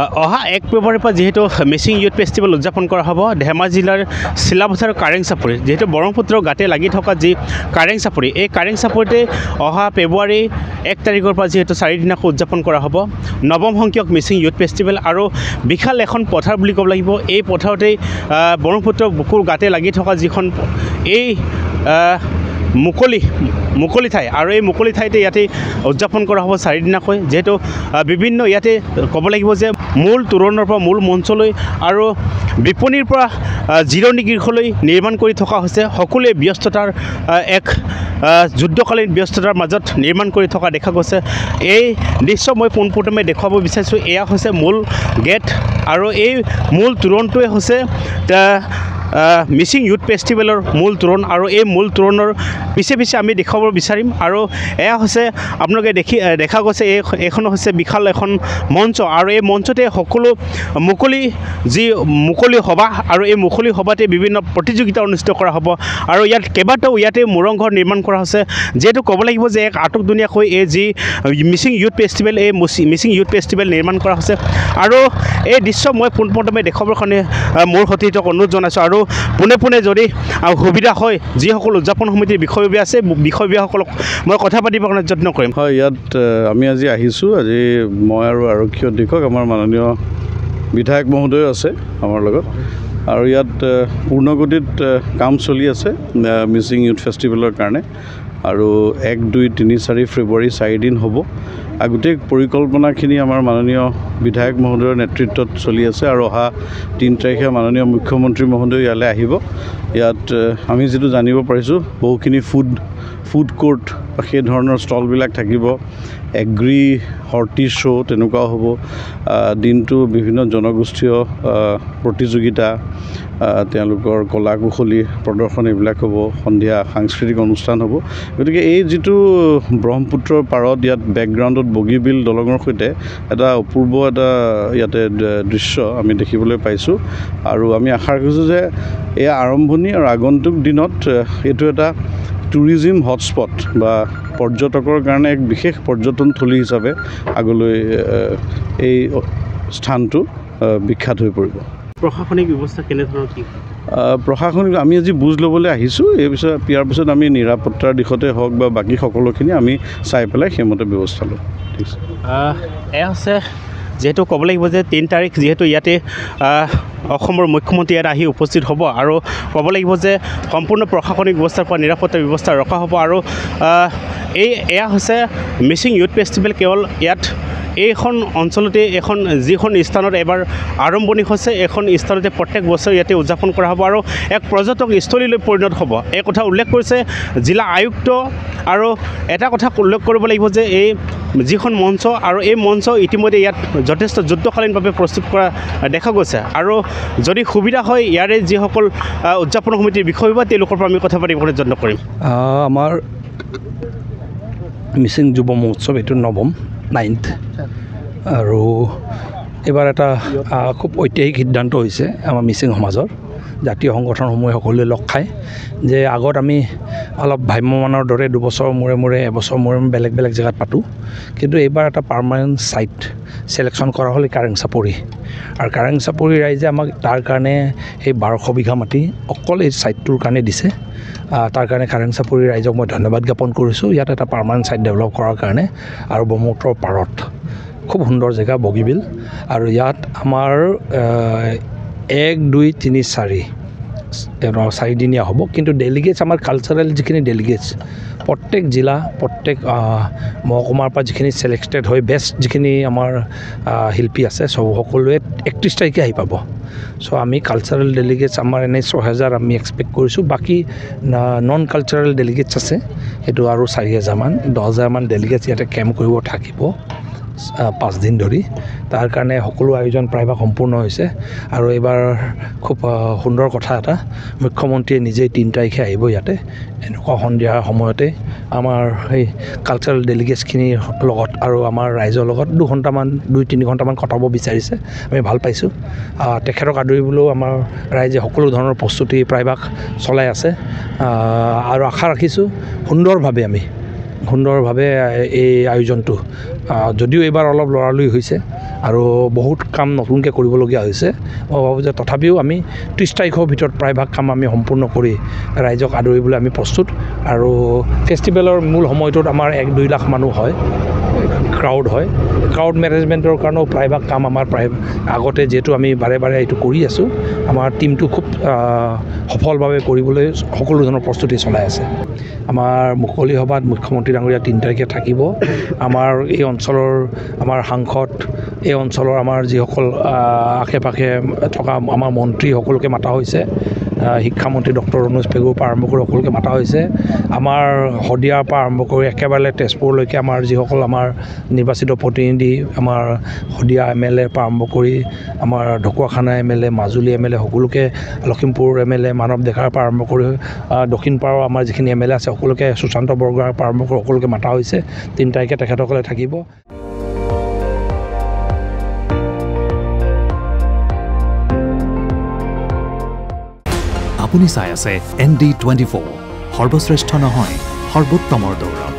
অহা 1 ফেব্ৰুৱাৰীৰ পৰা যেহেতু মিচিং ইউথ ফেষ্টিভেল উদযাপন কৰা হ'ব ধেমাজি জিলাৰ চিলাপথাৰ কাৰেং চাপৰি যেহেতু ব্ৰহ্মপুত্ৰৰ গাতে লাগি থকা যি কাৰেং চাপৰি এই কাৰেং চাপৰিতে অহা ফেব্ৰুৱাৰী 1 তাৰিখৰ পৰা যেহেতু 4 দিনাকৈ উদযাপন কৰা হ'ব নৱম সংখ্যক মিচিং ইউথ ফেষ্টিভেল আৰু বিশাল এখন পথাৰ বুলি ক'ব লাগিব এই পথাৰতেই ব্ৰহ্মপুত্ৰৰ বুকুৰ গাতে লাগি থকা যিখন এই মুকলি ঠাই আৰু এই মুকলি ঠাইতে ইয়াতে উদযাপন কৰা হ'ব 4 দিনাকৈ যেহেতু বিভিন্ন ইয়াতে ক'ব লাগিব যে মূল তোৰণৰ পৰা মূল মঞ্চলৈ আৰু বিপণীৰ পৰা জিৰণি গৃহলৈ নিৰ্মাণ কৰি থকা হৈছে সকলোৱে ব্যস্ততাৰ এক যুদ্ধকালীন ব্যস্ততাৰ মাজত নিৰ্মাণ কৰি থকা দেখা গৈছে এই দৃশ্য মই পোনপ্ৰথমে দেখুৱাব বিচাৰিছোঁ এয়া হৈছে মূল গেট আৰু এই মূল তোৰণটোৱে হৈছে মিচিং ইউথ ফেষ্টিভেলৰ মূল তোৰণ আৰু এই মূল তোৰণৰ পিছে আমি দেখুৱাব বিচাৰিম আৰু এয়া হৈছে আপোনালোকে দেখা গৈছে এইখন হৈছে বিশাল এখন মঞ্চ আৰু এই মঞ্চতে সকলো মুকলি সভা আৰু এই মুকলি সভাতে বিভিন্ন প্ৰতিযোগিতা অনুষ্ঠিত কৰা হ'ব আৰু ইয়াত কেইবাটাও ইয়াতে মুৰংঘৰ নিৰ্মাণ কৰা হৈছে যিহেতু ক'ব লাগিব যে এক আটকধুনীয়াকৈ এই যি মিচিং ইউথ ফেষ্টিভেল এই মিচিং ইউথ ফেষ্টিভেল নিৰ্মাণ কৰা হৈছে আৰু এই দৃশ্য মই পোনপ্ৰথমে দেখুৱাবৰ কাৰণে মোৰ সতীৰ্থক অনুৰোধ জনাইছোঁ আৰু পোনে যদি সুবিধা হয় যিসকল উদযাপন সমিতিৰ বিষয়ববীয়া আছে বিষয়ববীয়াসকলক মই কথা পাতিবৰ কাৰণে যত্ন কৰিম হয় ইয়াত আমি আজি আহিছোঁ আজি মই আৰু আৰক্ষী অধীক্ষক আমাৰ মাননীয় বিধায়ক মহোদয় আছে আমাৰ লগত আৰু ইয়াত পূৰ্ণগতিত কাম চলি আছে মিচিং ইউথ ফেষ্টিভেলৰ কাৰণে আৰু 1, 2, 3, 4 ফেব্ৰুৱাৰী 4 দিন হ'ব গোটেই পৰিকল্পনাখিনি আমাৰ মাননীয় বিধায়ক মহোদয়ৰ নেতৃত্বত চলি আছে আৰু অহা 3 তাৰিখে মাননীয় মুখ্যমন্ত্ৰী মহোদয় ইয়ালৈ আহিব ইয়াত আমি যেটো জানিব পাৰিছোঁ বহুখিনি ফুড কোৰ্ট সেই ধৰণৰ ষ্টলবিলাক থাকিব এগ্ৰি হৰ্টি শ্ব' তেনেকুৱাও হ'ব দিনটো বিভিন্ন জনগোষ্ঠীয় প্ৰতিযোগিতা তেওঁলোকৰ কলা কুশলী প্ৰদৰ্শন এইবিলাক হ'ব সন্ধিয়া সাংস্কৃতিক অনুষ্ঠান হ'ব গতিকে এই যিটো ব্ৰহ্মপুত্ৰৰ পাৰত ইয়াত বেকগ্ৰাউণ্ডত বগীবিল দলঙৰ সৈতে এটা অপূৰ্ব এটা ইয়াতে দৃশ্য আমি দেখিবলৈ পাইছোঁ আৰু আমি আশা ৰাখিছোঁ যে এয়া আৰম্ভণি আৰু আগন্তুক দিনত এইটো এটা টুৰিজিম হটস্পট বা পৰ্যটকৰ কাৰণে এক বিশেষ পৰ্যটনথলী হিচাপে আগলৈ এই স্থানটো বিখ্যাত হৈ পৰিব প্ৰশাসনিক ব্যৱস্থা কেনেধৰণৰ কি প্ৰশাসনিক আমি আজি বুজ ল'বলৈ আহিছোঁ ইয়াৰ পিছত আমি নিৰাপত্তাৰ দিশতে হওক বা বাকী সকলোখিনি আমি চাই পেলাই সেইমতে ব্যৱস্থা ল'ম ঠিক আছে এয়া হৈছে যেহেতু ক'ব লাগিব যে 3 তাৰিখ যিহেতু ইয়াতে অসমৰ মুখ্যমন্ত্ৰী ইয়াত আহি উপস্থিত হ'ব আৰু ক'ব লাগিব যে সম্পূৰ্ণ প্ৰশাসনিক ব্যৱস্থাৰ পৰা নিৰাপত্তা ব্যৱস্থা ৰখা হ'ব আৰু এয়া হৈছে মিচিং ইউথ ফেষ্টিভেল কেৱল ইয়াত এইখন অঞ্চলতে যিখন স্থানত এবাৰ আৰম্ভণি হৈছে এখন স্থানতে প্ৰত্যেক বছৰ ইয়াতে উদযাপন কৰা হ'ব আৰু এক পৰ্যটক স্থলীলৈ পৰিণত হ'ব এই কথা উল্লেখ কৰিছে জিলা আয়ুক্ত আৰু এটা কথা উল্লেখ কৰিব লাগিব যে এই যিখন মঞ্চ আৰু এই মঞ্চ ইতিমধ্যে ইয়াত যথেষ্ট যুদ্ধকালীনভাৱে প্ৰস্তুত কৰা দেখা গৈছে আৰু যদি সুবিধা হয় ইয়াৰে যিসকল উদযাপন সমিতিৰ বিষয়ববীয়া তেওঁলোকৰ পৰা আমি কথা পাতিবলৈ যত্ন কৰিম আমাৰ মিচিং যুৱ মহোৎসৱ এইটো নৱম 9th আৰু এবাৰ এটা খুব ঐতিহাসিক সিদ্ধান্ত হৈছে আমাৰ মিচিং সমাজৰ জাতীয় সংগঠনসমূহে সকলোৱে লগ খায় যে আগত আমি অলপ ভ্ৰাম্যমানৰ দৰে 2 বছৰ মূৰে এবছৰ মূৰে বেলেগ জেগাত পাতোঁ কিন্তু এইবাৰ এটা পাৰ্মানেণ্ট ছাইট চিলেকশ্যন কৰা হ'ল কাৰেং চাপৰি আৰু কাৰেং চাপৰি ৰাইজে আমাক তাৰ কাৰণে এই 1200 বিঘা মাটি অকল এই ছাইটটোৰ কাৰণে দিছে তাৰ কাৰণে কাৰেং চাপৰি ৰাইজক মই ধন্যবাদ জ্ঞাপন কৰিছোঁ ইয়াত এটা পাৰ্মানেণ্ট ছাইট ডেভেলপ কৰাৰ কাৰণে আৰু ব্ৰহ্মপুত্ৰৰ পাৰত খুব সুন্দৰ জেগা বগীবিল আৰু ইয়াত আমাৰ 1, 2, 3, 4 দিনীয়া হ'ব কিন্তু ডেলিগেটছ আমাৰ কালচাৰেল যিখিনি ডেলিগেটছ প্ৰত্যেক জিলা প্ৰত্যেক মহকুমাৰ পৰা যিখিনি ছিলেক্টেড হৈ বেষ্ট যিখিনি আমাৰ শিল্পী আছে সকলোৱে 31 তাৰিখে আহি পাব চ' আমি কালচাৰেল ডেলিগেটছ আমাৰ এনেই 6000 আমি এক্সপেক্ট কৰিছোঁ বাকী নন কালচাৰেল ডেলিগেটছ আছে সেইটো আৰু 4000মান 10000মান ডেলিগেটছ ইয়াতে কেম্প কৰিব থাকিব 5 দিন ধৰি তাৰ কাৰণে সকলো আয়োজন প্ৰায়ভাগ সম্পূৰ্ণ হৈছে আৰু এইবাৰ খুব সুন্দৰ কথা এটা মুখ্যমন্ত্ৰীয়ে নিজেই 3 তাৰিখে আহিব ইয়াতে এনেকুৱা সন্ধিয়াৰ সময়তে আমাৰ এই কালচাৰেল ডেলিগেটছখিনিৰ লগত আৰু আমাৰ ৰাইজৰ লগত 2-3 ঘণ্টামান কটাব বিচাৰিছে আমি ভাল পাইছোঁ তেখেতক আদৰিবলৈও আমাৰ ৰাইজে সকলো ধৰণৰ প্ৰস্তুতি প্ৰায়ভাগ চলাই আছে আৰু আশা ৰাখিছোঁ সুন্দৰভাৱে এই আয়োজনটো যদিও এইবাৰ অলপ লৰালৰি হৈছে আৰু বহুত কাম নতুনকৈ কৰিবলগীয়া হৈছে মই ভাবোঁ যে তথাপিও আমি 30 তাৰিখৰ ভিতৰত প্ৰায়ভাগ কাম আমি সম্পূৰ্ণ কৰি ৰাইজক আদৰিবলৈ আমি প্ৰস্তুত আৰু ফেষ্টিভেলৰ মূল সময়টোত আমাৰ 1-2 লাখ মানুহ হয় ক্ৰাউড হয় ক্ৰাউড মেনেজমেণ্টৰ কাৰণেও প্ৰায়ভাগ কাম আমাৰ প্ৰায় আগতে যিহেতু আমি বাৰে বাৰে এইটো কৰি আছোঁ আমাৰ টীমটো খুব সফলভাৱে কৰিবলৈ সকলো ধৰণৰ প্ৰস্তুতি চলাই আছে আমাৰ মুকলি সভাত মুখ্যমন্ত্ৰী ডাঙৰীয়া 3 তাৰিখে থাকিব আমাৰ এই অঞ্চলৰ আমাৰ সাংসদ এই অঞ্চলৰ আমাৰ যিসকল আশে-পাশে থকা আমাৰ মন্ত্ৰী সকলোকে মাতা হৈছে শিক্ষামন্ত্ৰী ডক্টৰ ৰণোজ পেগুৰ পৰা আৰম্ভ কৰি সকলোকে মাতা হৈছে আমাৰ শদিয়াৰ পৰা আৰম্ভ কৰি একেবাৰে তেজপুৰলৈকে আমাৰ যিসকল আমাৰ নিৰ্বাচিত প্ৰতিনিধি আমাৰ শদিয়া MLA পৰা আৰম্ভ কৰি আমাৰ ঢকুৱাখানা MLA মাজুলী MLA সকলোকে লখিমপুৰ MLA মানৱ ডেকাৰ পৰা আৰম্ভ কৰি দক্ষিণ পাৰৰ আমাৰ যিখিনি MLA আছে সকলোকে সুশান্ত বৰগোহাঁইৰ পৰা আৰম্ভ কৰি সকলোকে মাতা হৈছে 3 তাৰিখে তেখেতসকলে থাকিব আপুনি চাই আছে ND24 সৰ্বশ্ৰেষ্ঠ নহয় সৰ্বোত্তমৰ দৌৰ